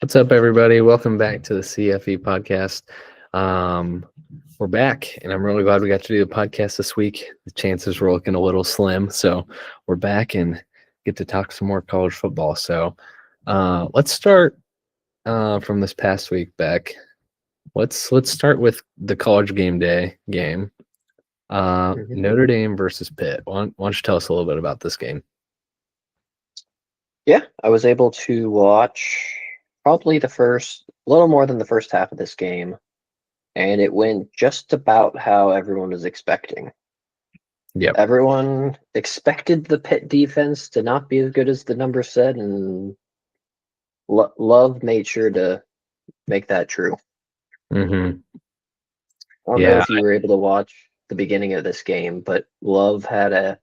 What's up, everybody? Welcome back to the CFE podcast. We're back, and I'm really glad we got to do the podcast this week. The chances were looking a little slim, so we're back and get to talk some more college football. So let's start from this past week, Beck. Let's start with the college game day game. Notre Dame versus Pitt. Why don't you tell us a little bit about this game? Yeah, I was able to watch probably a little more than the first half of this game, and it went just about how everyone was expecting. Yep. Everyone expected the Pitt defense to not be as good as the numbers said, and Love made sure to make that true. Mm-hmm. I don't know if you were able to watch the beginning of this game, but Love had a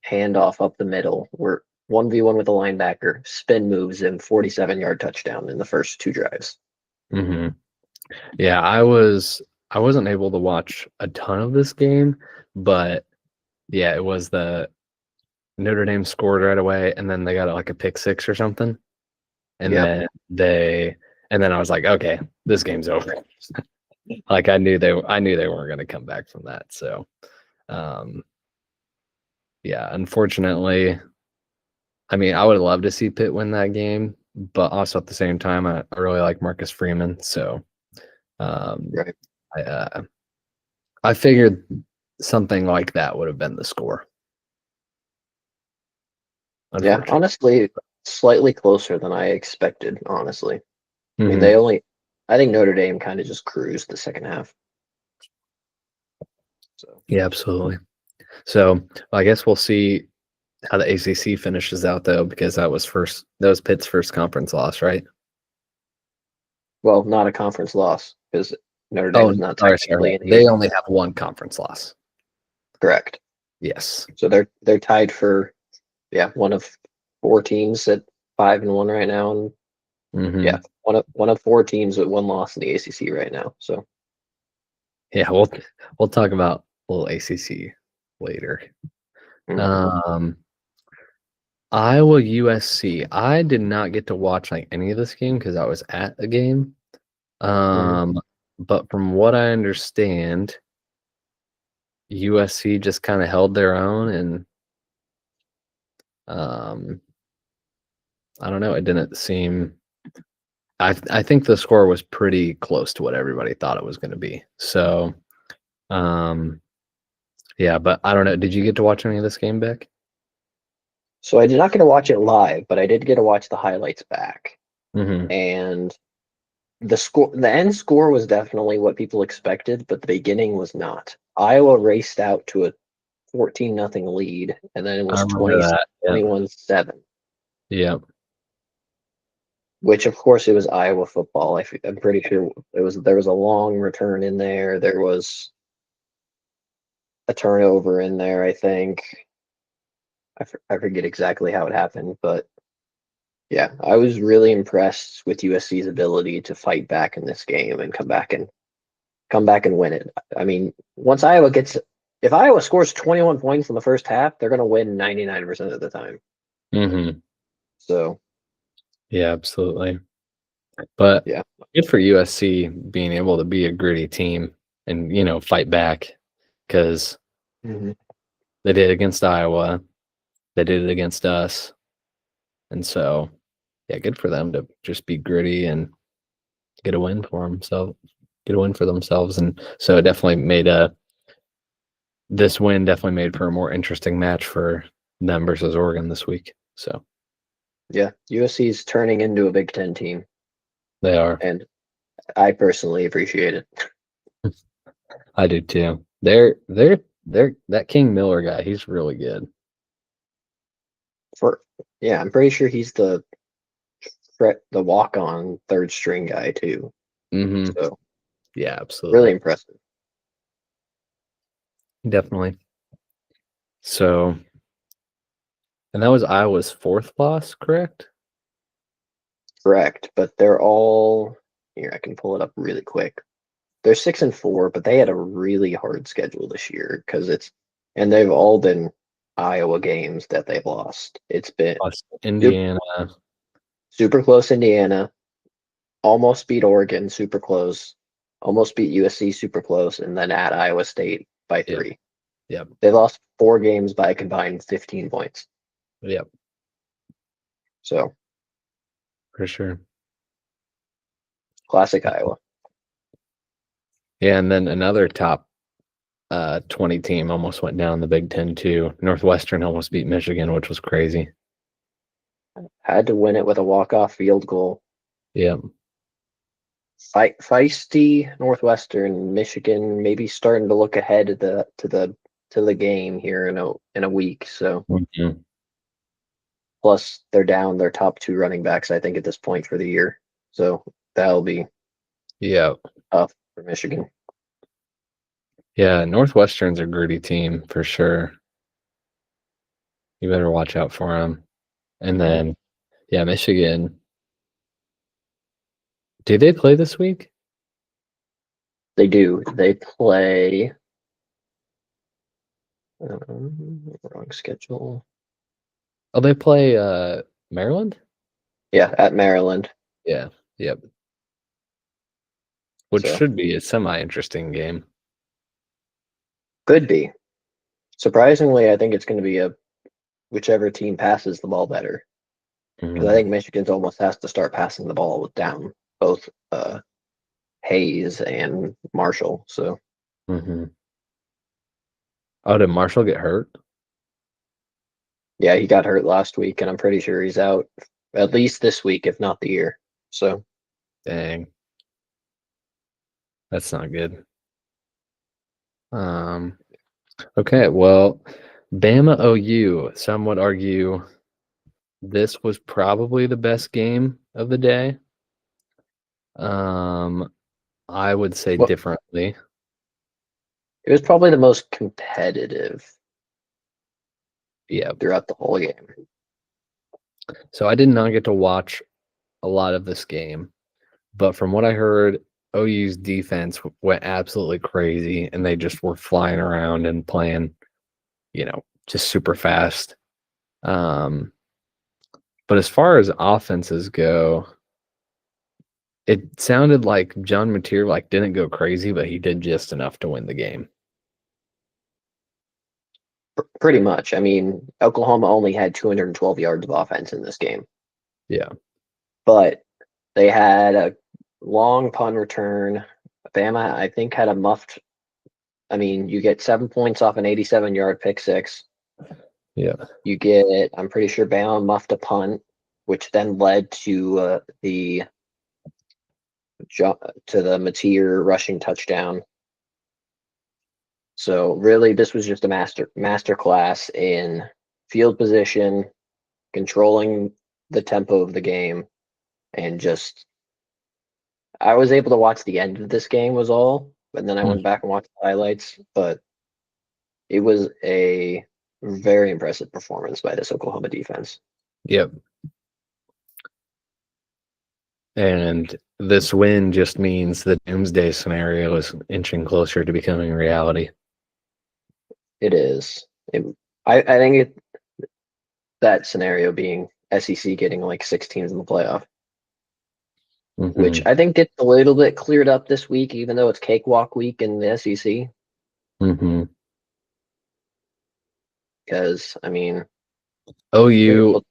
handoff up the middle where 1v1 with a linebacker, spin moves him 47-yard touchdown in the first two drives. Mm-hmm. Yeah, I wasn't able to watch a ton of this game, but yeah, it was the Notre Dame scored right away, and then they got like a pick six or something, and Yep. then I was like, okay, this game's over. Like I knew they weren't going to come back from that. So, yeah, unfortunately, I mean, I would love to see Pitt win that game, but also at the same time, I really like Marcus Freeman, so. Right. I figured something like that would have been the score. Yeah, honestly, slightly closer than I expected, honestly. Mm-hmm. I mean, I think Notre Dame kind of just cruised the second half. So yeah, absolutely. So I guess we'll see how the ACC finishes out, though, because that was Pitt's first conference loss, right? Well, not a conference loss because Notre Dame is not technically in the They only have one conference loss. Correct. Yes. So they're tied for one of four teams at 5-1 right now, and one of four teams with one loss in the ACC right now. So yeah, we'll talk about a little ACC later. Iowa USC. I did not get to watch like any of this game because I was at the game. But from what I understand, USC just kind of held their own, and I don't know. It didn't seem. I think the score was pretty close to what everybody thought it was going to be. So, yeah, but I don't know. Did you get to watch any of this game, Beck? So I did not get to watch it live, but I did get to watch the highlights back. And the end score was definitely what people expected, but the beginning was not. Iowa raced out to a 14-0 lead, and then it was 21-7. Yeah. Which, of course, it was Iowa football. I'm pretty sure there was a long return in there. There was a turnover in there, I think. I forget exactly how it happened, but yeah, I was really impressed with USC's ability to fight back in this game and come back and win it. I mean, if Iowa scores 21 points in the first half, they're going to win 99% of the time. So, yeah, absolutely. But yeah, good for USC being able to be a gritty team and fight back because they did against Iowa, they did it against us, and so yeah, good for them to just be gritty and get a win for themselves, and so it definitely made this win definitely made for a more interesting match for them versus Oregon this week. So yeah, USC is turning into a Big Ten team. They are, and I personally appreciate it. I do too. They're that King Miller guy. He's really good. I'm pretty sure he's the walk-on third string guy too. So yeah, absolutely, really impressive. Definitely. So, and that was Iowa's fourth loss, correct? Correct, but they're all here. I can pull it up really quick. They're 6-4, but they had a really hard schedule this year and they've all been Iowa games that they've lost. It's been Indiana, super close Indiana, almost beat Oregon super close, almost beat USC super close, and then at Iowa State by 3. Yep. They lost 4 games by a combined 15 points. Yep. So For sure. classic Iowa. Yeah, and then another top 20 team almost went down the Big Ten too. Northwestern almost beat Michigan, which was crazy. Had to win it with a walk-off field goal. Yep. Feisty Northwestern, Michigan maybe starting to look ahead to the game here in a week. So plus they're down their top 2 running backs, I think, at this point for the year. So that'll be tough for Michigan. Yeah, Northwestern's a gritty team for sure. You better watch out for them. And then, yeah, Michigan. Do they play this week? They do. They play. Wrong schedule. Oh, they play Maryland? Yeah, at Maryland. Yeah. Yep. Which So, should be a semi-interesting game. could be. Surprisingly, I think it's going to be whichever team passes the ball better. Because I think Michigan's almost has to start passing the ball down both Hayes and Marshall. So. Oh, did Marshall get hurt? Yeah, he got hurt last week, and I'm pretty sure he's out at least this week, if not the year. So. Dang. That's not good. Okay, well, Bama OU, some would argue this was probably the best game of the day. I would say differently. It was probably the most competitive. Yeah. Throughout the whole game. So I did not get to watch a lot of this game, but from what I heard, OU's defense went absolutely crazy, and they just were flying around and playing, just super fast. But as far as offenses go, it sounded like John Mateer didn't go crazy, but he did just enough to win the game. Pretty much. I mean, Oklahoma only had 212 yards of offense in this game. Yeah. But they had a long punt return. Bama, I think, had a muffed. I mean, you get 7 points off an 87-yard pick six. Yeah. You get, I'm pretty sure Bama muffed a punt, which then led to the Mateer rushing touchdown. So really, this was just a master class in field position, controlling the tempo of the game, and just I was able to watch the end of this game was all, but then I went back and watched the highlights. But it was a very impressive performance by this Oklahoma defense. Yep. And this win just means the doomsday scenario is inching closer to becoming reality. It is. I think that scenario being SEC getting like 6 teams in the playoff, which I think gets a little bit cleared up this week, even though it's cakewalk week in the SEC. Because, I mean, OU,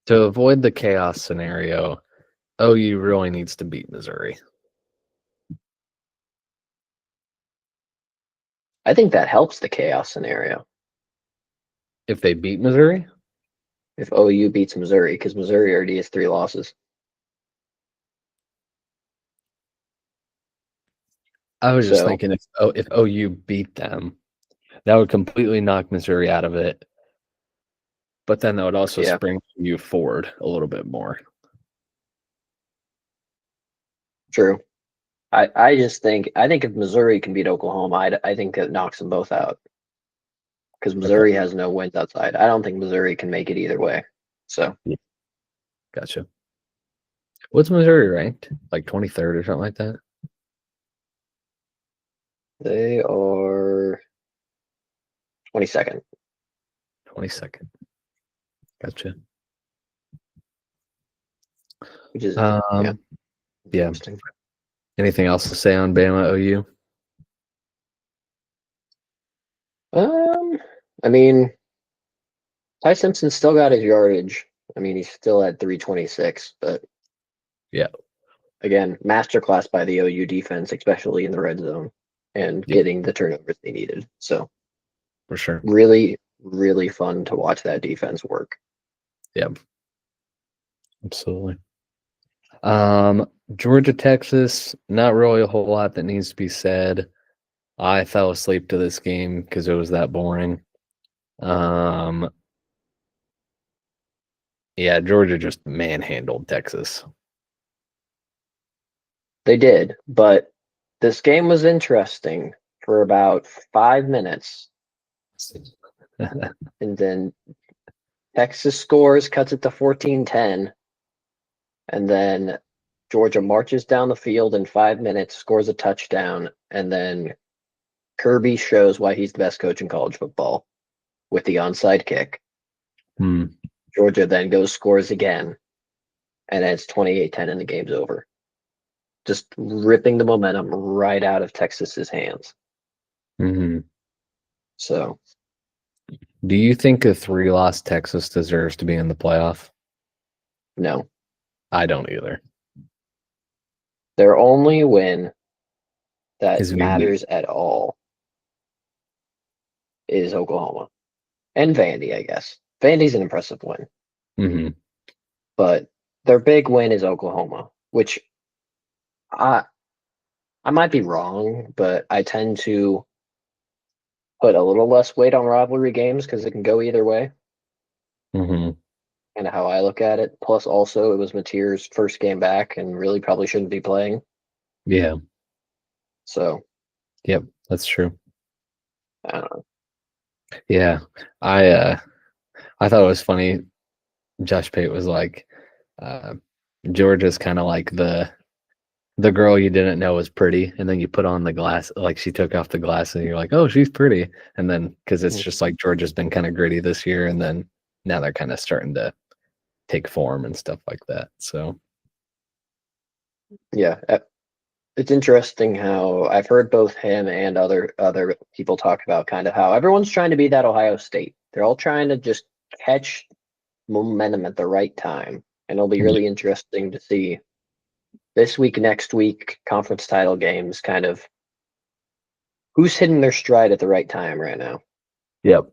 to avoid the chaos scenario, OU really needs to beat Missouri. I think that helps the chaos scenario. If they beat Missouri? If OU beats Missouri, because Missouri already has 3 losses. I was just thinking if OU beat them, that would completely knock Missouri out of it. But then that would also spring you forward a little bit more. True. I just think if Missouri can beat Oklahoma, I think it knocks them both out. Because Missouri has no wins outside. I don't think Missouri can make it either way. So. Gotcha. What's Missouri ranked? Like 23rd or something like that? They are 22nd. 22nd. Gotcha. Which is yeah. Yeah. Interesting. Anything else to say on Bama OU? I mean, Ty Simpson still got his yardage. I mean, he's still at 326, but Yeah. again, masterclass by the OU defense, especially in the red zone and getting the turnovers they needed. So for sure. really, really fun to watch that defense work. Yep. Absolutely. Georgia, Texas, not really a whole lot that needs to be said. I fell asleep to this game because it was that boring. Yeah, Georgia just manhandled Texas. They did, but this game was interesting for about 5 minutes. And then Texas scores, cuts it to 14-10. And then Georgia marches down the field in 5 minutes, scores a touchdown, and then Kirby shows why he's the best coach in college football with the onside kick. Georgia then goes, scores again, and it's 28-10 and the game's over. Just ripping the momentum right out of Texas's hands. Mm-hmm. So, do you think a 3-loss Texas deserves to be in the playoff? no. I don't either. Their only win that Is matters at all is Oklahoma. And Vandy, I guess. Vandy's an impressive win. Mm-hmm. But their big win is Oklahoma, which I might be wrong, but I tend to put a little less weight on rivalry games because it can go either way. Mm-hmm. Kind of how I look at it. Plus, also, it was Mateer's first game back and really probably shouldn't be playing. Yeah. So. Yep, that's true. I don't know. Yeah. I thought it was funny. Josh Pate was like, Georgia's kind of like the girl you didn't know was pretty, and then you put on the glass, like she took off the glass, and you're like, oh, she's pretty. And then because it's just like Georgia's been kind of gritty this year, and then now they're kind of starting to take form and stuff like that. So yeah, it's interesting how I've heard both him and other people talk about kind of how everyone's trying to be that Ohio State. They're all trying to just catch momentum at the right time, and it'll be really interesting to see this week, next week, conference title games, kind of who's hitting their stride at the right time right now. Yep.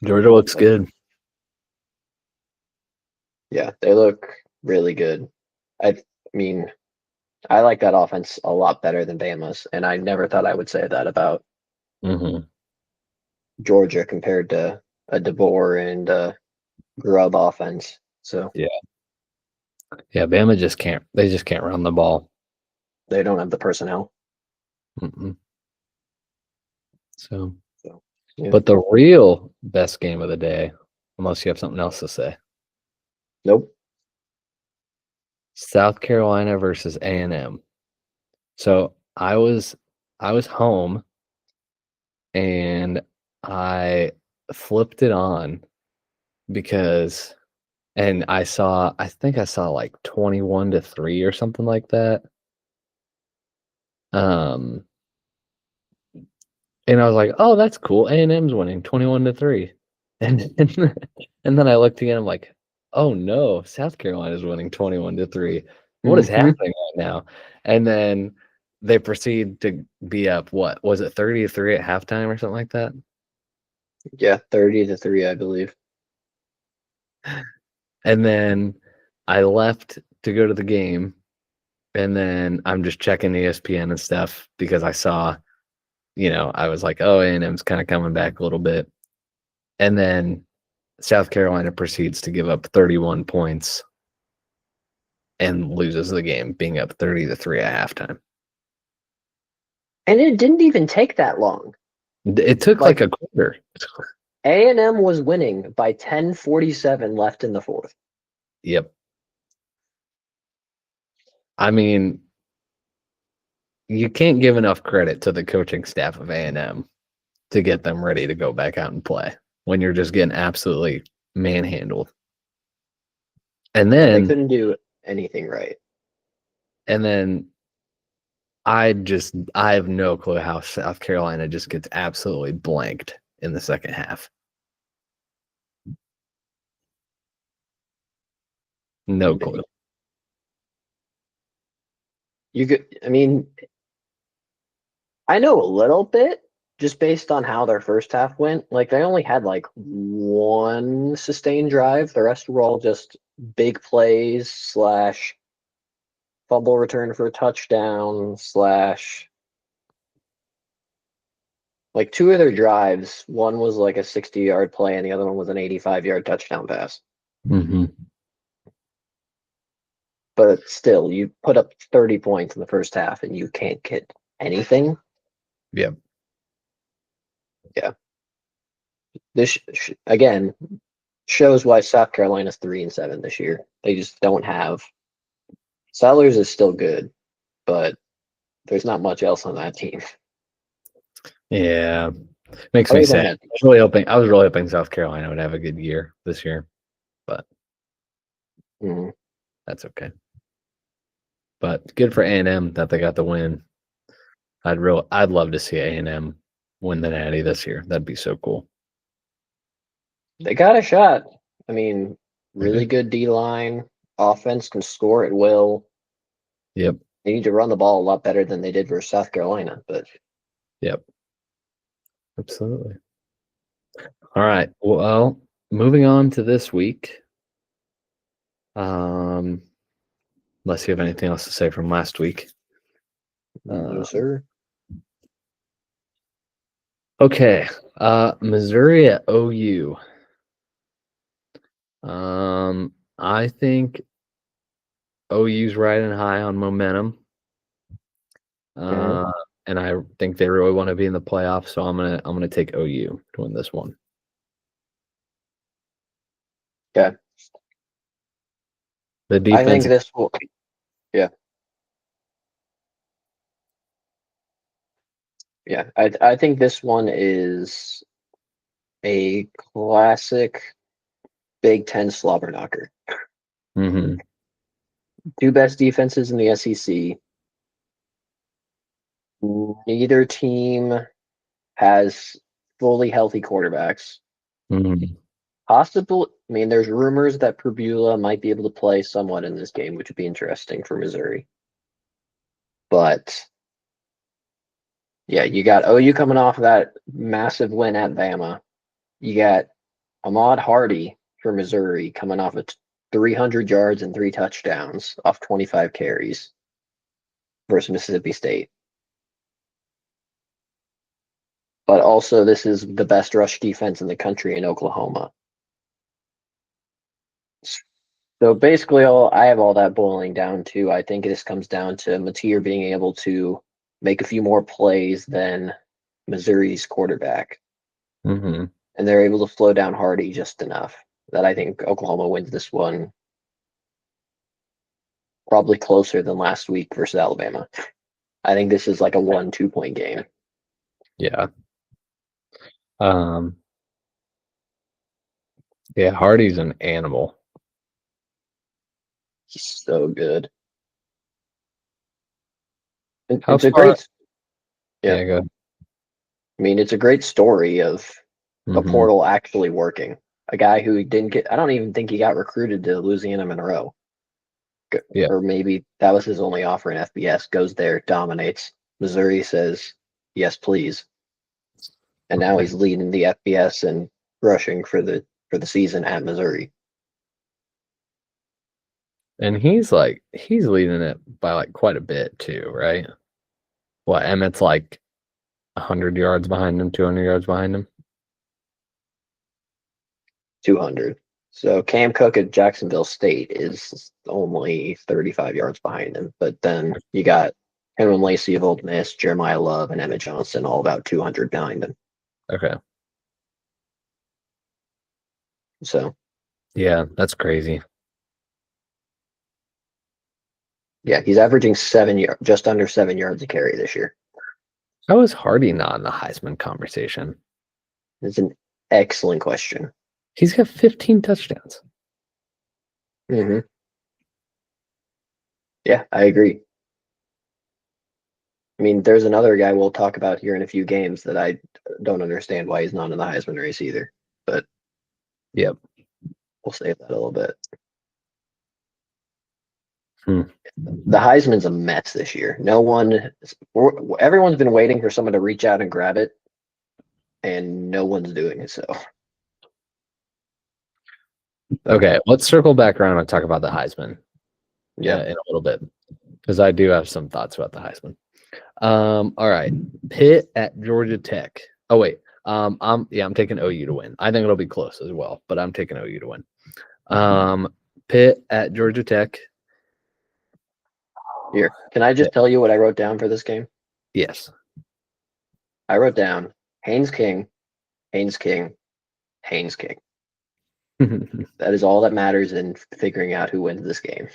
Georgia looks good. Yeah, they look really good. I mean, I like that offense a lot better than Bama's, and I never thought I would say that about Georgia compared to a DeBoer and Grubb offense. So yeah, Bama just can't. They just can't run the ball. They don't have the personnel. So yeah. But the real best game of the day, unless you have something else to say. Nope. South Carolina versus A&M. So I was home and I flipped it on because I think I saw like 21-3 or something like that. And I was like, oh, that's cool. A&M's winning 21-3. And then I looked again, I'm like, oh no, South Carolina's winning 21-3. What is happening right now? And then they proceed to be up, what was it, 30-3 at halftime or something like that? Yeah, 30-3, I believe. And then I left to go to the game, and then I'm just checking ESPN and stuff because I saw, I was like, oh, A&M's kind of coming back a little bit. And then South Carolina proceeds to give up 31 points and loses the game, being up 30-3 at halftime. And it didn't even take that long. It took like a quarter. A&M was winning by 10:47 left in the fourth. Yep. I mean, you can't give enough credit to the coaching staff of A&M to get them ready to go back out and play when you're just getting absolutely manhandled. And then they couldn't do anything right. And then I have no clue how South Carolina just gets absolutely blanked in the second half. No clue. I mean, I know a little bit just based on how their first half went. Like they only had like one sustained drive. The rest were all just big plays / fumble return for a touchdown / like two of their drives. One was like a 60-yard play and the other one was an 85-yard touchdown pass. Mm-hmm. But still, you put up 30 points in the first half and you can't get anything. Yep. Yeah. This again shows why South Carolina's 3-7 this year. They just don't have. Sellers is still good, but there's not much else on that team. Yeah. Makes Other me than sad. that, I was really hoping South Carolina would have a good year this year, but that's okay. But good for A&M that they got the win. I'd love to see A&M win the Natty this year. That'd be so cool. they got a shot. I mean, really good D-line. Offense can score at will. Yep. They need to run the ball a lot better than they did versus South Carolina, but Yep. Absolutely. All right. Well, moving on to this week. Unless you have anything else to say from last week. no, sir. Okay. Missouri at OU. I think OU's riding high on momentum. And I think they really want to be in the playoffs, so I'm gonna take OU to win this one. Okay. The defense. I think this will. Yeah. Yeah. I think this one is a classic Big Ten slobber knocker. Mm-hmm. Two best defenses in the SEC. Neither team has fully healthy quarterbacks. Mm-hmm. Possible. I mean, there's rumors that Perbula might be able to play somewhat in this game, which would be interesting for Missouri. But yeah, you got OU coming off of that massive win at Bama. You got Ahmad Hardy for Missouri coming off of 300 yards and 3 touchdowns off 25 carries versus Mississippi State. But also, this is the best rush defense in the country in Oklahoma. So basically, I have all that boiling down to, I think this comes down to Mateer being able to make a few more plays than Missouri's quarterback. Mm-hmm. And they're able to slow down Hardy just enough that I think Oklahoma wins this one probably closer than last week versus Alabama. I think this is like a 1-2 point game. Yeah. Yeah, Hardy's an animal. He's so good. How It's a far? great. Yeah. Go ahead. I mean, it's a great story of a Mm-hmm. portal actually working. A guy who didn't get, I don't even think he got recruited to Louisiana Monroe. Yeah. Or maybe that was his only offer in FBS. Goes there, dominates. Missouri says, yes, please. And now he's leading the FBS and rushing for the season at Missouri. And he's leading it by like quite a bit too, right? What, Emmett's like 100 yards behind him, 200 yards behind him? 200. So Cam Cook at Jacksonville State is only 35 yards behind him. But then you got Henry Lacey of Ole Miss, Jeremiah Love, and Emmett Johnson all about 200 behind him. Okay. So Yeah, that's crazy. yeah, he's averaging just under 7 yards a carry this year. How is Hardy not in the Heisman conversation? It's an excellent question. He's got 15 touchdowns. Mm-hmm. Yeah, I agree. I mean, there's another guy we'll talk about here in a few games that I don't understand why he's not in the Heisman race either. But Yep. we'll save that a little bit. Hmm. The Heisman's a mess this year. Everyone's been waiting for someone to reach out and grab it, and no one's doing it. So, Okay, let's circle back around and talk about the Heisman. yeah. In a little bit, because I do have some thoughts about the Heisman. All right, Pitt at Georgia Tech. Oh wait, I'm taking OU to win. I think it'll be close as well, but I'm taking OU to win. Pitt at Georgia Tech. Here, can I just tell you what I wrote down for this game? Yes. I wrote down Haynes King, Haynes King, Haynes King. That is all that matters in figuring out who wins this game.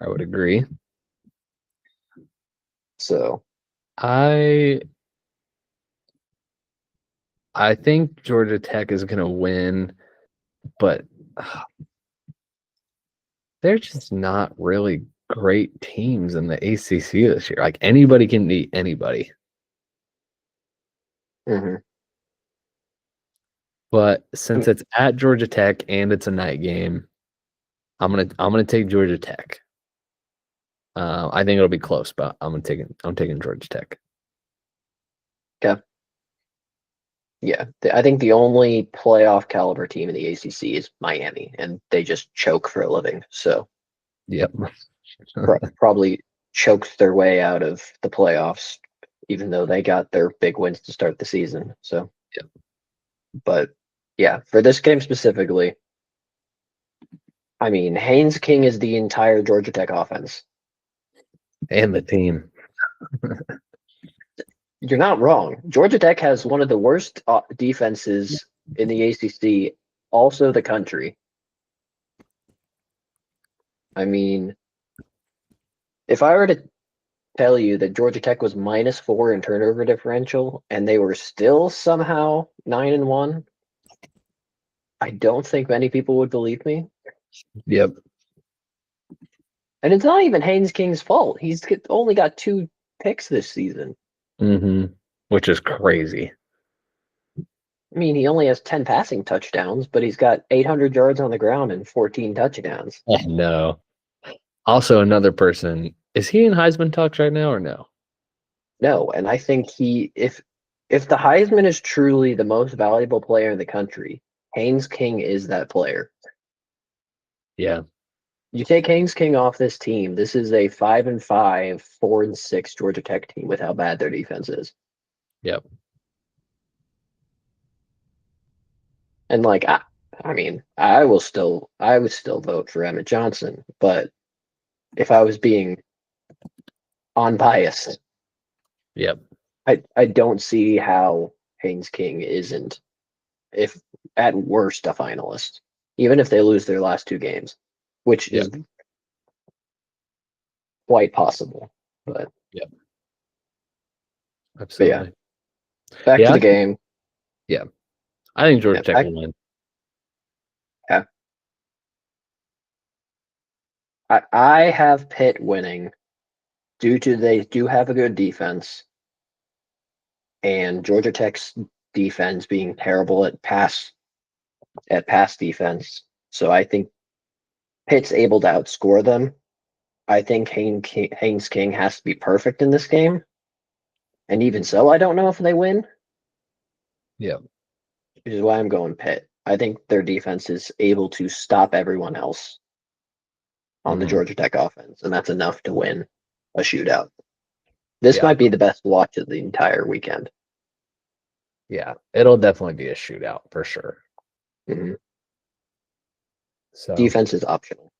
I would agree. So I think Georgia Tech is going to win, but they're just not really great teams in the ACC this year. Like anybody can beat anybody. mhm. But since it's at Georgia Tech and it's a night game, I'm gonna take Georgia Tech. I think it'll be close, but I'm taking Georgia Tech. Okay. Yeah, I think the only playoff caliber team in the ACC is Miami, and they just choke for a living. So Yep. probably choked their way out of the playoffs, even though they got their big wins to start the season. So, Yep. But yeah, for this game specifically, I mean, Haynes King is the entire Georgia Tech offense. And the team. You're not wrong. Georgia Tech has one of the worst defenses in the ACC, also the country. I mean, if I were to tell you that Georgia Tech was -4 in turnover differential and they were still somehow 9-1, I don't think many people would believe me. Yep. And it's not even Haynes King's fault. He's only got 2 picks this season. Mm-hmm. Which is crazy. I mean, he only has 10 passing touchdowns, but he's got 800 yards on the ground and 14 touchdowns. No. Also, another person. Is he in Heisman talks right now or no? No, and I think if the Heisman is truly the most valuable player in the country, Haynes King is that player. Yeah. You take Haynes King off this team, this is a 5-5, 4-6 Georgia Tech team with how bad their defense is. Yep. And like I mean, I would still vote for Emmett Johnson, but if I was being unbiased, Yep. I don't see how Haynes King isn't, if at worst, a finalist, even if they lose their last 2 games, which Yep. is quite possible. But Yep. Absolutely. Back to the game. Yeah. I think Georgia Tech will win. Yeah. I have Pitt winning due to they do have a good defense, and Georgia Tech's defense being terrible at pass defense. So I think Pitt's able to outscore them. I think Haynes King has to be perfect in this game. And even so, I don't know if they win. Yeah. Which is why I'm going Pitt. I think their defense is able to stop everyone else on the Georgia Tech offense, and that's enough to win a shootout. This might be the best watch of the entire weekend. Yeah, it'll definitely be a shootout for sure. Mm-hmm. So defense is optional,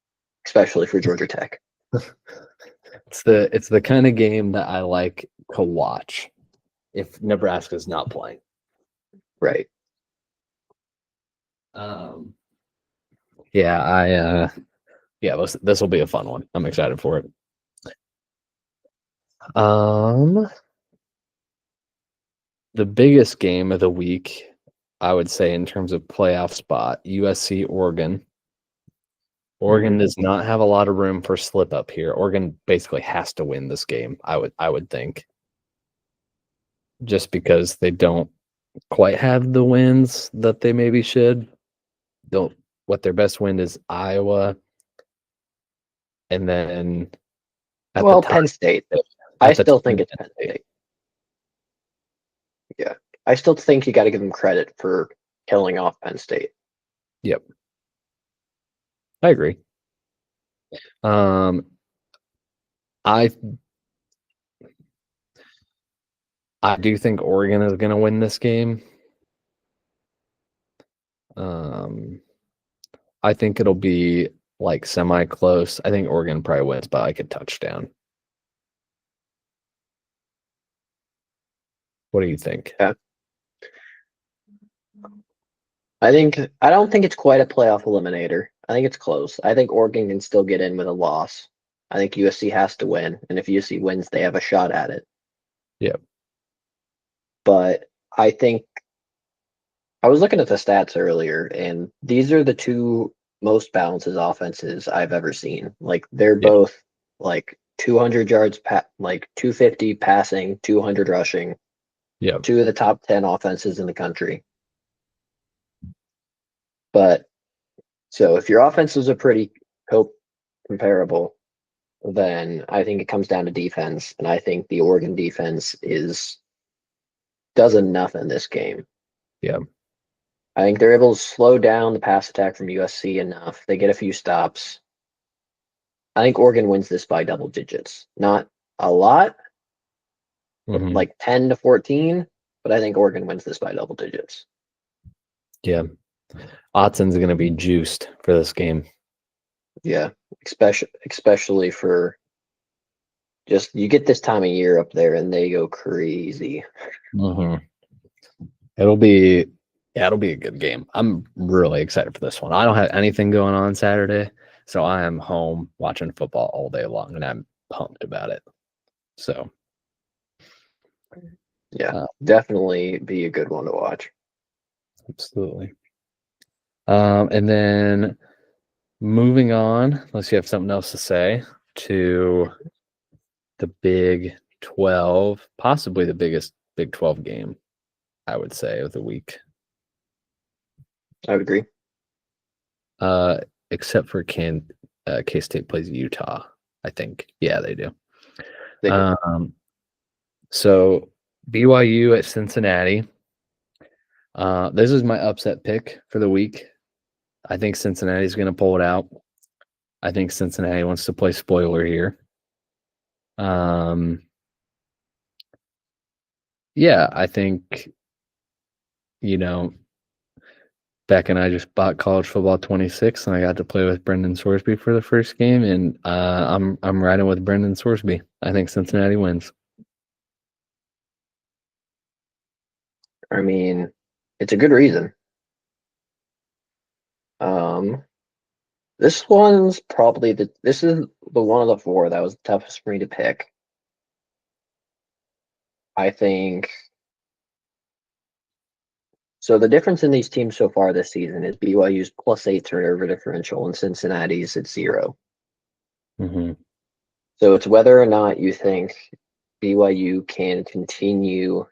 especially for Georgia Tech. it's the kind of game that I like to watch if Nebraska's not playing. Right. Yeah, this will be a fun one. I'm excited for it. The biggest game of the week, I would say, in terms of playoff spot, USC Oregon. Oregon does not have a lot of room for slip up here. Oregon basically has to win this game, I would think. Just because they don't quite have the wins that they maybe should. Don't what their best win is Iowa. And then Penn State. I still think it's Penn State. Yeah. I still think you got to give them credit for killing off Penn State. Yep. I agree. I do think Oregon is going to win this game. I think it'll be like semi-close. I think Oregon probably wins by like a touchdown. What do you think? Yeah. I don't think it's quite a playoff eliminator. I think it's close. I think Oregon can still get in with a loss. I think USC has to win, and if USC wins, they have a shot at it. Yep. But I think I was looking at the stats earlier, and these are the two most balanced offenses I've ever seen. Like they're both like 200 yards, like 250 passing, 200 rushing. Yeah. Two of the top 10 offenses in the country. But so if your offenses are pretty comparable, then I think it comes down to defense, and I think the Oregon defense does enough in this game. Yeah. I think they're able to slow down the pass attack from USC enough. They get a few stops. I think Oregon wins this by double digits. Not a lot, like 10 to 14, but I think Oregon wins this by double digits. Yeah. Otson's going to be juiced for this game. Yeah, especially for just you get this time of year up there and they go crazy. It'll be a good game. I'm really excited for this one. I don't have anything going on Saturday, so I am home watching football all day long, and I'm pumped about it. So, yeah, definitely be a good one to watch. Absolutely. And then moving on, unless you have something else to say, to the Big 12, possibly the biggest Big 12 game, I would say, of the week. I would agree. Except for K-State plays Utah, I think. Yeah, they do. They do. So BYU at Cincinnati. This is my upset pick for the week. I think Cincinnati's going to pull it out. I think Cincinnati wants to play spoiler here. Yeah, I think, Beck and I just bought College Football 26, and I got to play with Brendan Sorsby for the first game, and I'm riding with Brendan Sorsby. I think Cincinnati wins. I mean, it's a good reason. This one's probably this is the one of the four that was the toughest for me to pick. I think so. The difference in these teams so far this season is BYU's +8 turnover differential and Cincinnati's at 0. So it's whether or not you think BYU can continue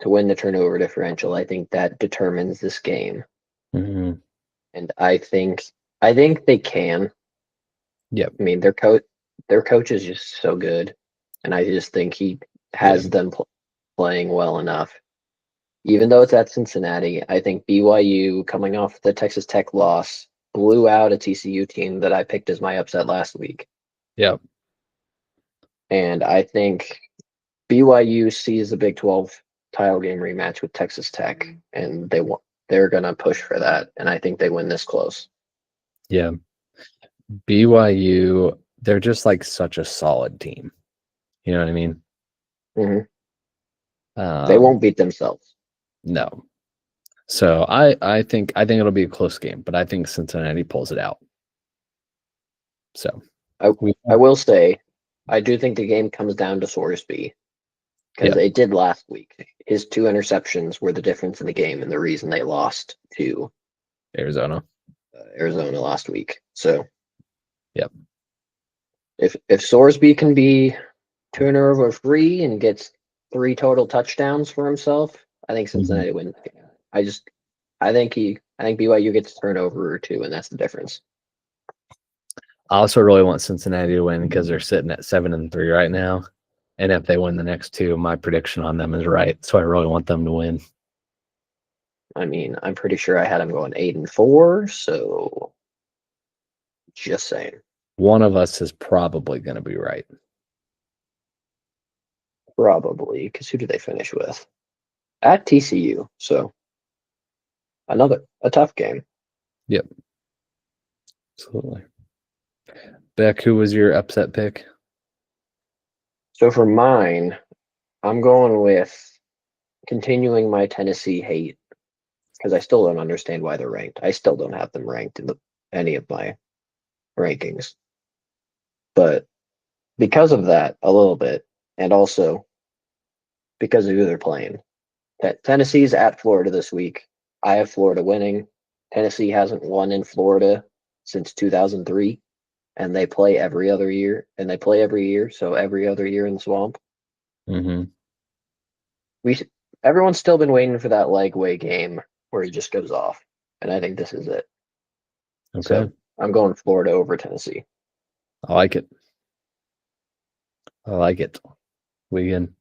to win the turnover differential. I think that determines this game. And I think they can. Yep. I mean, their coach is just so good, and I just think he has them playing well enough. Even though it's at Cincinnati, I think BYU, coming off the Texas Tech loss, blew out a TCU team that I picked as my upset last week. Yep. And I think BYU sees the Big 12 title game rematch with Texas Tech, and they're going to push for that, and I think they win this close. Yeah. BYU, they're just like such a solid team. You know what I mean? They won't beat themselves. No. So I think it'll be a close game, but I think Cincinnati pulls it out. So I will say, I do think the game comes down to Sorsby, because it did last week. His 2 interceptions were the difference in the game and the reason they lost to Arizona. Arizona last week. So, Yep. If Sorsby can be turnover free and gets 3 total touchdowns for himself, I think Cincinnati wins. I think BYU gets a turnover or 2, and that's the difference. I also really want Cincinnati to win because they're sitting at 7-3 right now. And if they win the next 2, my prediction on them is right. So I really want them to win. I mean, I'm pretty sure I had them going 8-4, so just saying. One of us is probably going to be right. Probably, because who did they finish with? At TCU, so a tough game. Yep. Absolutely. Beck, who was your upset pick? So for mine, I'm going with continuing my Tennessee hate because I still don't understand why they're ranked. I still don't have them ranked in any of my rankings. But because of that, a little bit, and also because of who they're playing. Tennessee's at Florida this week. I have Florida winning. Tennessee hasn't won in Florida since 2003, and they play every other year. So every other year in the swamp. Mm-hmm. Everyone's still been waiting for that Legway game where he just goes off, and I think this is it. Okay. So I'm going Florida over Tennessee. I like it. We can.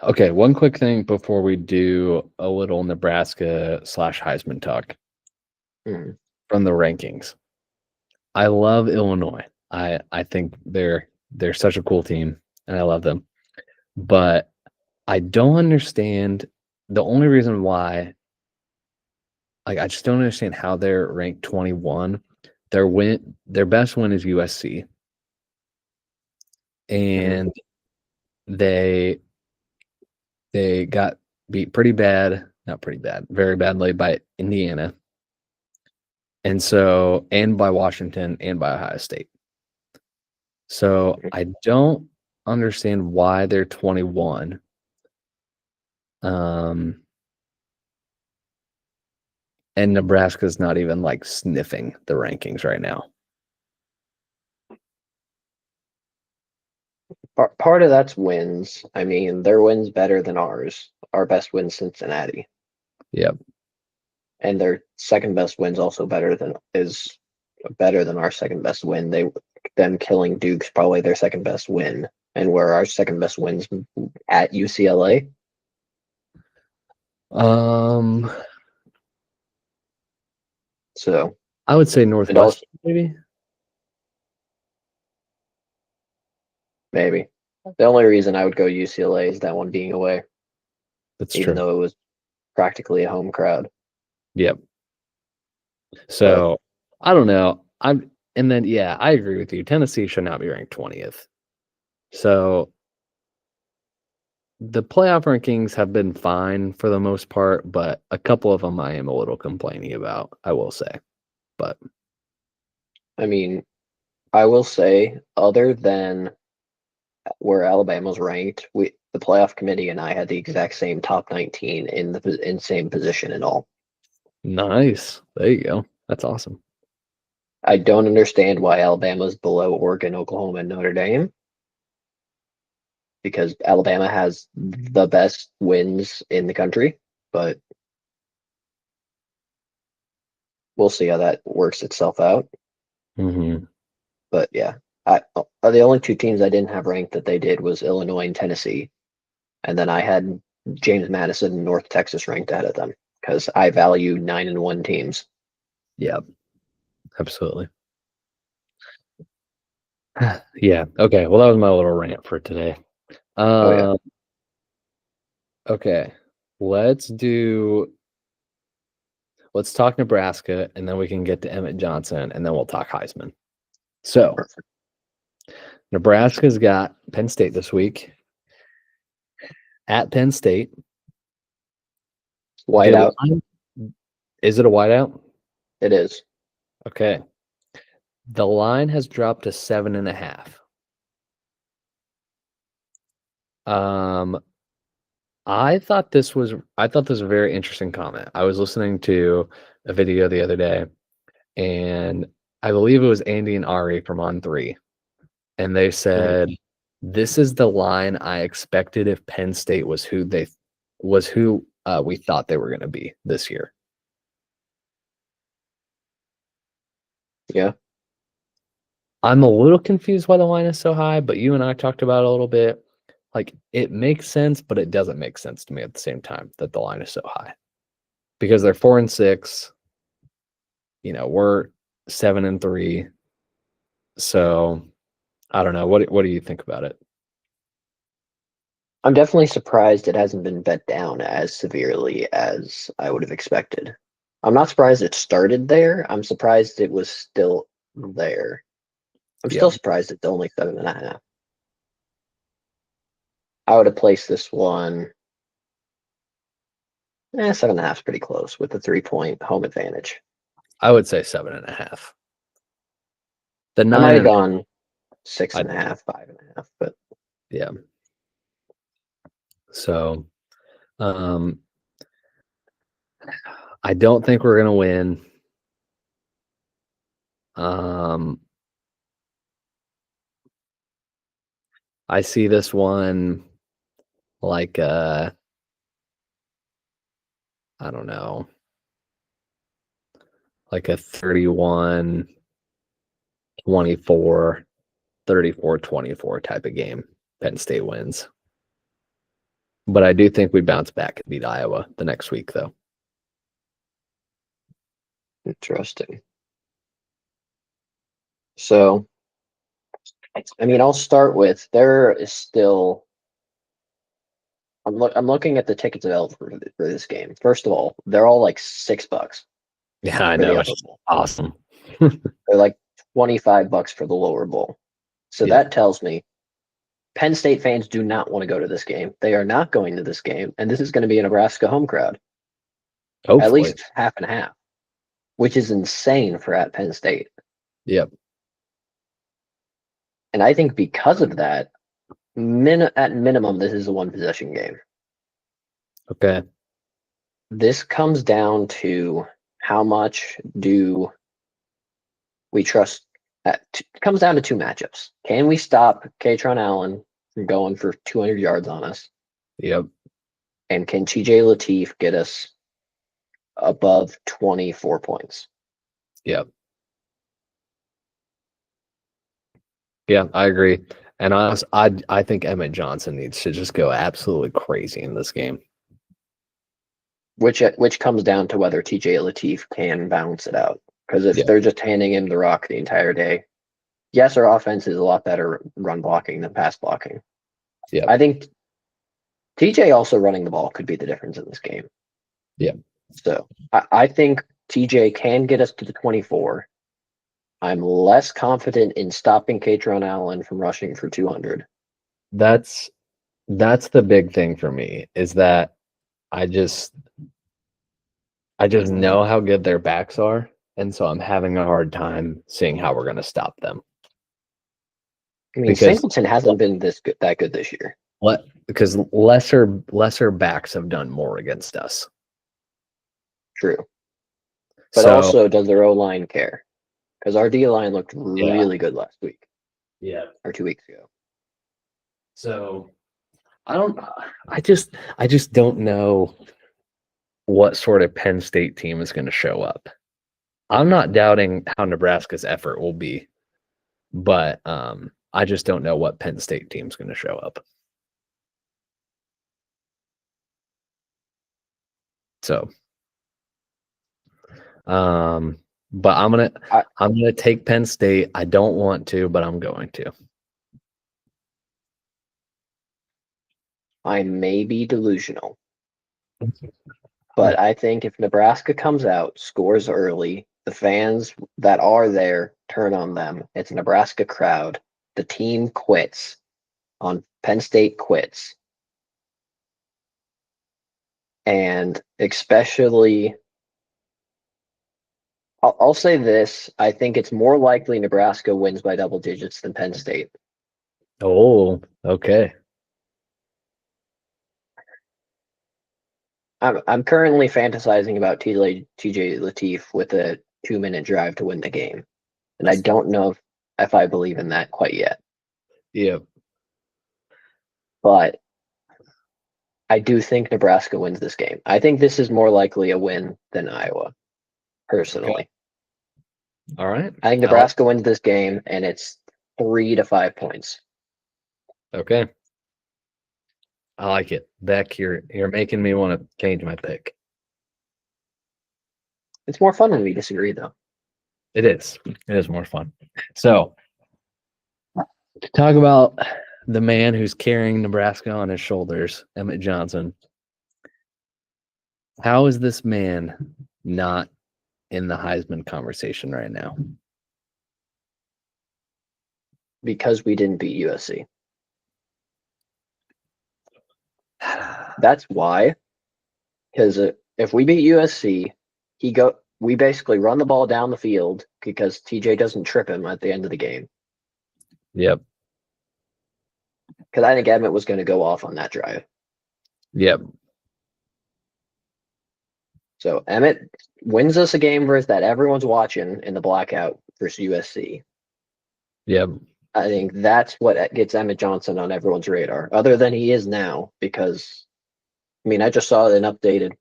Okay, one quick thing before we do a little Nebraska / Heisman talk from the rankings. I love Illinois. I think they're such a cool team, and I love them. But I don't understand the only reason why. Like, I just don't understand how they're ranked 21. Their best win is USC, and they got beat pretty bad, not pretty bad, very badly by Indiana, and by Washington and by Ohio State. So I don't understand why they're 21. And Nebraska's not even like sniffing the rankings right now. Part of that's wins. I mean, their wins better than ours. Our best win Cincinnati. Yep. And their second best win's also better than our second best win. Them killing Duke's probably their second best win, and where our second best wins at UCLA. So I would say Northwestern, maybe. Maybe. The only reason I would go UCLA is that one being away. That's even true. though it was practically a home crowd. Yep. So I don't know. I agree with you. Tennessee should not be ranked 20th. So the playoff rankings have been fine for the most part, but a couple of them I am a little complaining about, I will say. But I mean, I will say, other than where Alabama's ranked, the playoff committee and I had the exact same top 19 in same position and all. Nice. There you go. That's awesome. I don't understand why Alabama's below Oregon, Oklahoma, and Notre Dame, because Alabama has the best wins in the country, but we'll see how that works itself out. Mm-hmm. But yeah, the only 2 teams I didn't have ranked that they did was Illinois and Tennessee, and then I had James Madison and North Texas ranked ahead of them because I value 9-1 teams. Yep, absolutely. Yeah. Okay. Well, that was my little rant for today. Okay. Let's talk Nebraska, and then we can get to Emmett Johnson, and then we'll talk Heisman. So, Nebraska's got Penn State this week. At Penn State. Whiteout. Is it a whiteout? It is. Okay. The line has dropped to 7.5. I thought this was a very interesting comment. I was listening to a video the other day, and I believe it was Andy and Ari from On Three, and they said, "This is the line I expected if Penn State was who we thought they were going to be this year." Yeah. I'm a little confused why the line is so high, but you and I talked about it a little bit. Like, it makes sense, but it doesn't make sense to me at the same time that the line is so high because they're 4-6. We're 7-3. So I don't know. What do you think about it? I'm definitely surprised it hasn't been bet down as severely as I would have expected. I'm not surprised it started there. I'm surprised it was still there. I'm Yeah, still surprised it's only 7.5. I would have placed this one. 7.5 is pretty close with the 3-point home advantage. I would say 7.5. The I nine might have and gone 6.5, 5.5, but yeah. So, I don't think we're gonna win. I see this one like I don't know, like a 31-24, 34-24 type of game. Penn State wins. But I do think we bounce back and beat Iowa the next week, though. interesting. So, I mean, I'll start with there is still. I'm looking at the tickets available for this game. First of all, they're all like $6 Yeah, I for the know. upper It's bowl. awesome. They're like $25 for the lower bowl. So Yeah. that tells me Penn State fans do not want to go to this game. They are not going to this game, and this is going to be a Nebraska home crowd, at Hopefully. least half and half, which is insane for at Penn State. Yep. And I think because of that, at minimum, this is a one possession game. Okay. This comes down to how much do we trust. It comes down to two matchups. Can we stop Katron Allen from going for 200 yards on us? Yep. And can TJ Lateef get us above 24 points? Yep. Yeah, I agree. And I think Emmett Johnson needs to just go absolutely crazy in this game. Which comes down to whether TJ Lateef can balance it out. Because if they're just handing him the rock the entire day, yes, our offense is a lot better run blocking than pass blocking. Yeah. I think TJ also running the ball could be the difference in this game. Yeah. So I think TJ can get us to the 24. I'm less confident in stopping Katron Allen from rushing for 200. That's the big thing for me is that I just know how good their backs are, and so I'm having a hard time seeing how we're going to stop them. I mean, Because Singleton hasn't been that good this year. because lesser backs have done more against us. True. But So also, does their O-line care? Because our D-line looked really good last week. Yeah. Or 2 weeks ago. So I just don't know what sort of Penn State team is going to show up. I'm not doubting how Nebraska's effort will be, but I just don't know what Penn State team's going to show up. So, but I'm gonna take Penn State. I don't want to, but I'm going to. I may be delusional, but I think if Nebraska comes out, scores early, the fans that are there turn on them. It's a Nebraska crowd. The team quits. Penn State quits. And especially, I'll say this. I think it's more likely Nebraska wins by double digits than Penn State. Oh, okay. I'm currently fantasizing about TJ Latif with a 2-minute drive to win the game, and I don't know if I believe in that quite yet. Yep. But I do think Nebraska wins this game. I think this is more likely a win than Iowa, personally. Okay. All right. I think Nebraska wins this game, and it's 3 to 5 points. Okay. I like it. Beck, you're making me want to change my pick. It's more fun when we disagree, though. It is. It is more fun. So, to talk about the man who's carrying Nebraska on his shoulders, Emmett Johnson. How is this man not in the Heisman conversation right now? Because we didn't beat USC. That's why. Because if we beat USC, we basically run the ball down the field because TJ doesn't trip him at the end of the game. Yep. Because I think Emmett was going to go off on that drive. Yep. So Emmett wins us a game versus that everyone's watching in the blackout versus USC. Yep. I think that's what gets Emmett Johnson on everyone's radar, other than he is now, because, I mean, I just saw an updated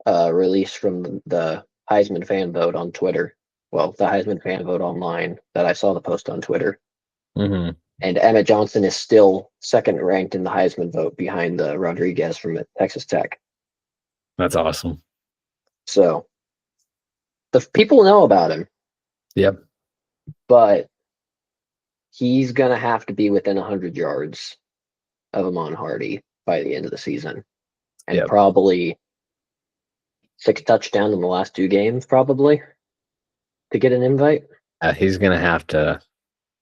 release from the Heisman fan vote on Twitter. Well, the Heisman fan vote online that I saw the post on Twitter. Mm-hmm. And Emmett Johnson is still second ranked in the Heisman vote behind Rodriguez from Texas Tech. That's awesome. So the people know about him. Yep. But he's going to have to be within 100 yards of Amon Hardy by the end of the season. And probably 6 touchdowns in the last 2 games, probably, to get an invite. He's gonna have to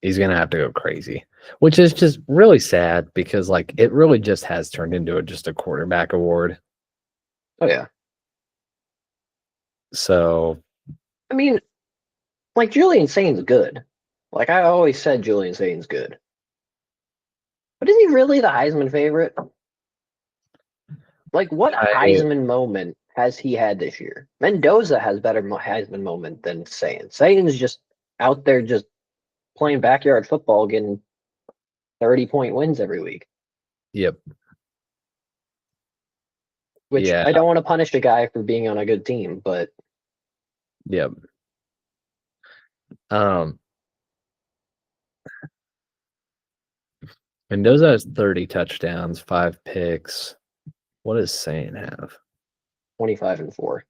go crazy, which is just really sad because like it really just has turned into just a quarterback award. Oh yeah. So I mean, like Julian Saint's good. Like I always said Julian Saint's good. But is he really the Heisman favorite? Like what Heisman moment has he had this year? Mendoza has better Heisman moment than Saint. Saint's just out there just playing backyard football, getting 30-point wins every week. Yep. Which I don't want to punish a guy for being on a good team, but yep. Mendoza has 30 touchdowns, 5 picks. What does Saint have? 25-4.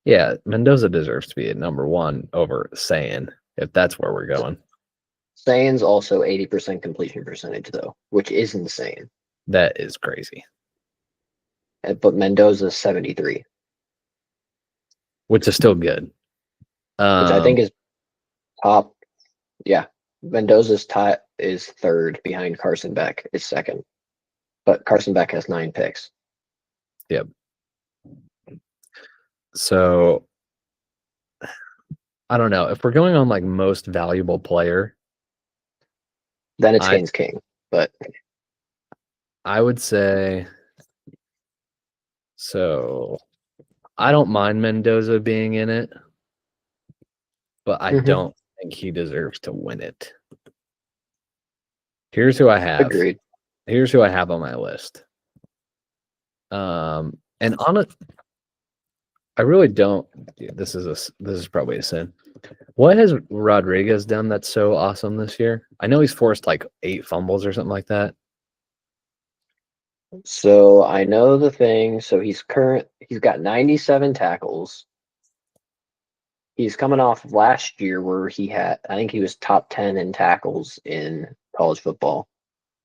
Yeah, Mendoza deserves to be at number 1 over Saint, if that's where we're going. Saint's also 80% completion percentage, though, which is insane. That is crazy. But Mendoza's 73. Which is still good. Which I think is top. Yeah. Mendoza's top is 3rd behind Carson Beck is 2nd. But Carson Beck has 9 picks. Yep. So I don't know. If we're going on like most valuable player, then it's Haynes King. But I would say so. I don't mind Mendoza being in it, but I don't think he deserves to win it. Here's who I have. Agreed. Here's who I have on my list. And on it, I really don't. This is probably a sin. What has Rodriguez done that's so awesome this year? I know he's forced like 8 fumbles or something like that. So I know the thing. So he's got 97 tackles. He's coming off of last year where I think he was top 10 in tackles in college football.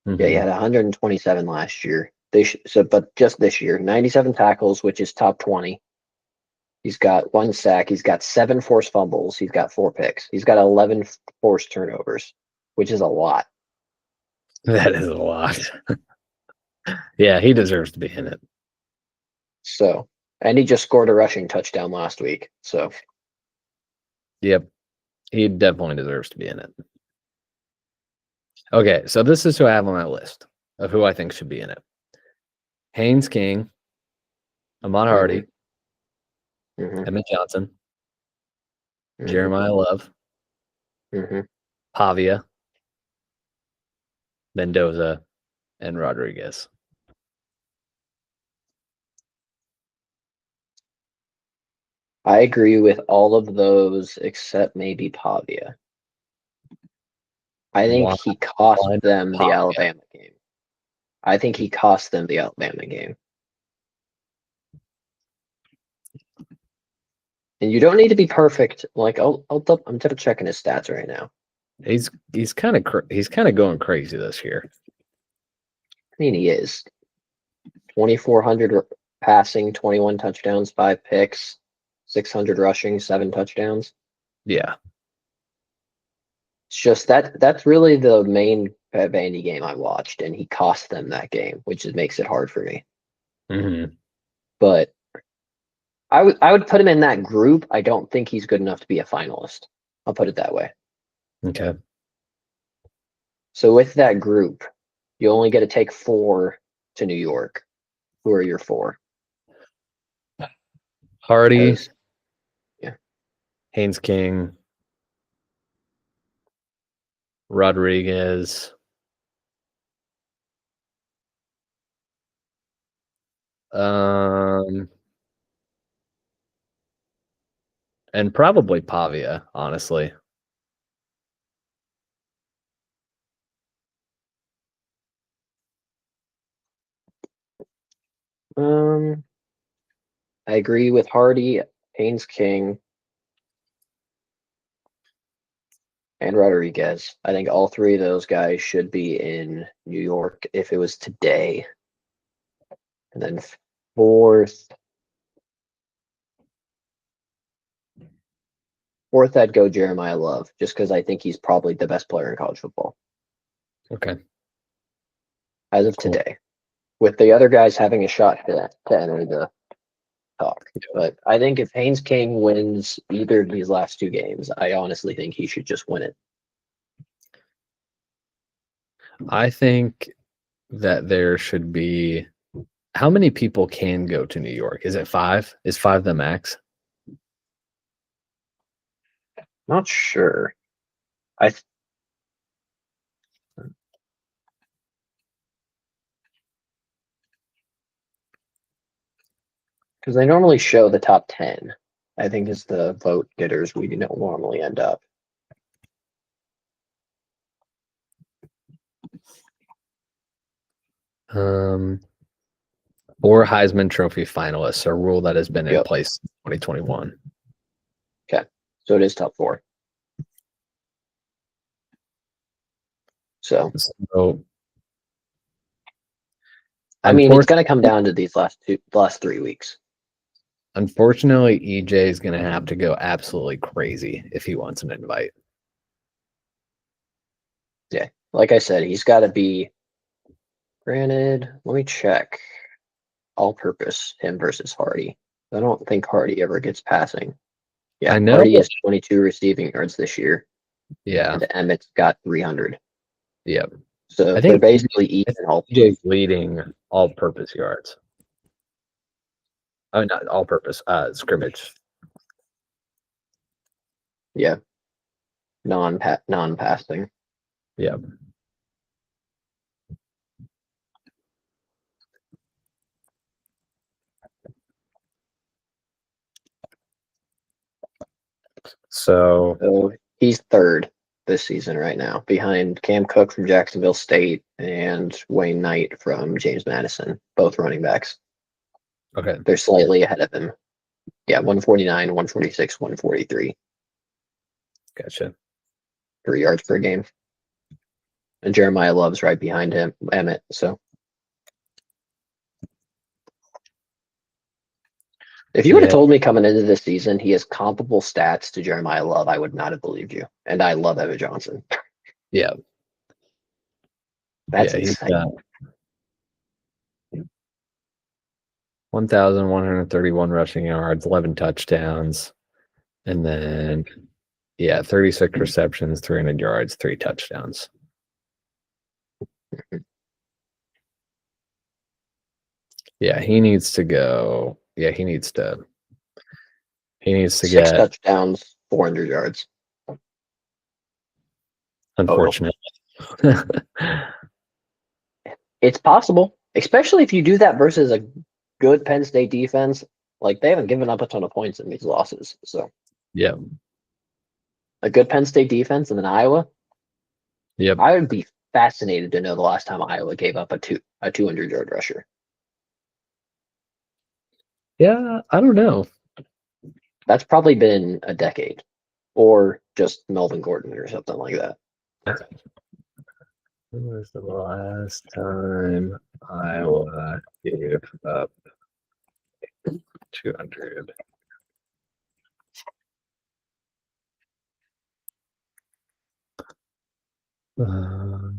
Mm-hmm. Yeah, he had 127 last year. But just this year, 97 tackles, which is top 20. He's got 1 sack. He's got 7 forced fumbles. He's got 4 picks. He's got 11 forced turnovers, which is a lot. That is a lot. Yeah, he deserves to be in it. So, and he just scored a rushing touchdown last week. So, yep, he definitely deserves to be in it. Okay, so this is who I have on my list of who I think should be in it. Haynes King, Ahmad Hardy, Mm-hmm. Emmett Johnson, Mm-hmm. Jeremiah Love, Mm-hmm. Pavia, Mendoza, and Rodriguez. I agree with all of those except maybe Pavia. I think he cost them the Alabama game. I think he cost them the Alabama game. And you don't need to be perfect. Like I'm double checking his stats right now. He's kind of going crazy this year. I mean, he is 2,400 passing, 21 touchdowns, 5 picks, 600 rushing, 7 touchdowns. Yeah. It's just that's really the main Vandy game I watched, and he cost them that game, which makes it hard for me. Mm-hmm. But I would put him in that group. I don't think he's good enough to be a finalist. I'll put it that way. Okay. So with that group, you only get to take 4 to New York. Who are your 4? Hardy, yeah, Haynes King, Rodriguez, and probably Pavia, honestly. I agree with Hardy, Haynes King, and Rodriguez. I think all 3 of those guys should be in New York if it was today. And then fourth, I'd go Jeremiah Love, just because I think he's probably the best player in college football. Okay. As of today. With the other guys having a shot to enter the talk. But I think if Haynes King wins either of these last 2 games, I honestly think he should just win it. I think that there should be how many people can go to New York? Is it 5? Is 5 the max? Not sure. Because they normally show the top 10. I think is the vote getters we don't normally end up. Or Heisman Trophy finalists, a rule that has been in Yep. place since 2021. Okay, so it is top 4. So I mean, it's going to come down to these last 3 weeks. Unfortunately, EJ is going to have to go absolutely crazy if he wants an invite. Yeah, like I said, he's got to be. Granted, let me check. All-purpose, him versus Hardy. I don't think Hardy ever gets passing. Yeah, I know. Hardy has 22 receiving yards this year. Yeah. And Emmett's got 300. Yep. So I they're think basically even. EJ's leading all-purpose yards. Oh, not all-purpose. Scrimmage. Yeah. Non-passing. Yep. So he's 3rd this season right now, behind Cam Cook from Jacksonville State and Wayne Knight from James Madison, both running backs. Okay. They're slightly ahead of him. Yeah, 149, 146, 143. Gotcha. 3 yards per game. And Jeremiah Love's right behind him, Emmett. So if you would have told me coming into this season he has comparable stats to Jeremiah Love, I would not have believed you. And I love Emmett Johnson. Yeah. That's insane. 1,131 rushing yards, 11 touchdowns, and then 36 receptions, 300 yards, 3 touchdowns. Yeah, he needs to go. Yeah, he needs to 6 get, touchdowns, 400 yards. unfortunate. It's possible, especially if you do that versus a good Penn State defense. Like, they haven't given up a ton of points in these losses. So, Yep. a good Penn State defense and then Iowa. Yep. I would be fascinated to know the last time Iowa gave up a 200-yard rusher. Yeah, I don't know. That's probably been a decade, or just Melvin Gordon or something like that. When was the last time Iowa gave up 200? Um,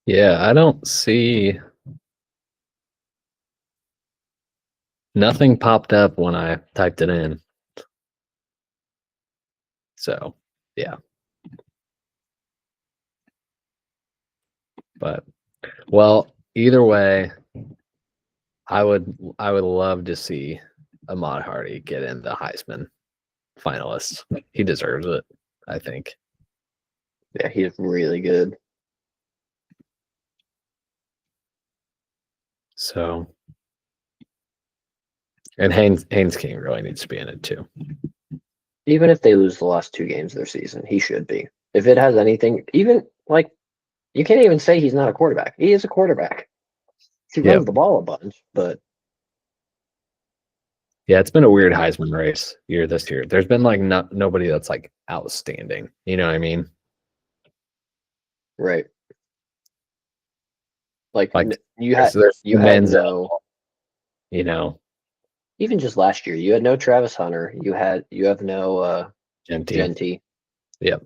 yeah, I don't see. Nothing popped up when I typed it in. So, yeah. But, well, either way, I would love to see Ahmad Hardy get in the Heisman finalists. He deserves it, I think. Yeah, he's really good. So, and Haynes King really needs to be in it too. Even if they lose the last 2 games of their season, he should be. If it has anything, even like, you can't even say he's not a quarterback. He is a quarterback. He runs the ball a bunch, but yeah, it's been a weird Heisman race this year. There's been like nobody that's like outstanding. You know what I mean? right. Like you there's had Manziel, no, you know, even just last year, you had no Travis Hunter. You have no Genty. Yep,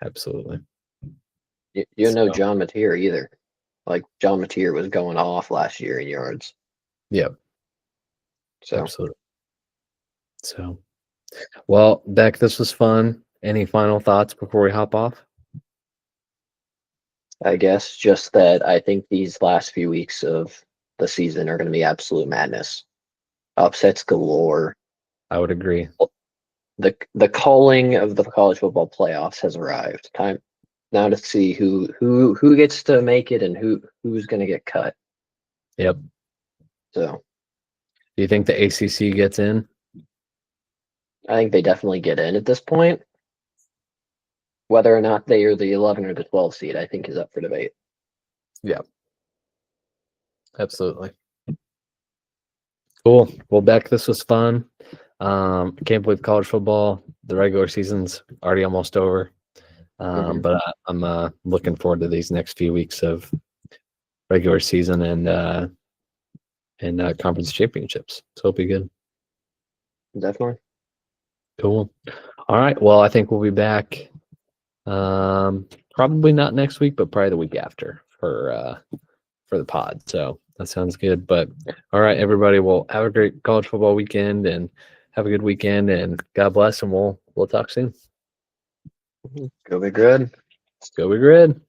absolutely. You had no John Mateer either. Like, John Mateer was going off last year in yards. Yep, So absolutely. So, well, Beck, this was fun. Any final thoughts before we hop off? I guess just that I think these last few weeks of the season are going to be absolute madness. Upsets galore. I would agree. The calling of the college football playoffs has arrived. Time now to see who gets to make it and who's going to get cut. Yep. So Do you think the ACC gets in? I think they definitely get in at this point. Whether or not they are the 11 or the 12 seed, I think is up for debate. Yeah. Absolutely. Cool. Well, Beck, this was fun. I can't believe college football, the regular season's already almost over. But I'm looking forward to these next few weeks of regular season and conference championships. So it'll be good. Definitely. Cool. All right. Well, I think we'll be back. Probably not next week, but probably the week after for the pod. So that sounds good. But all right, everybody. Well, have a great college football weekend and have a good weekend. And God bless. And we'll talk soon. Go Big Red. Go Big Red.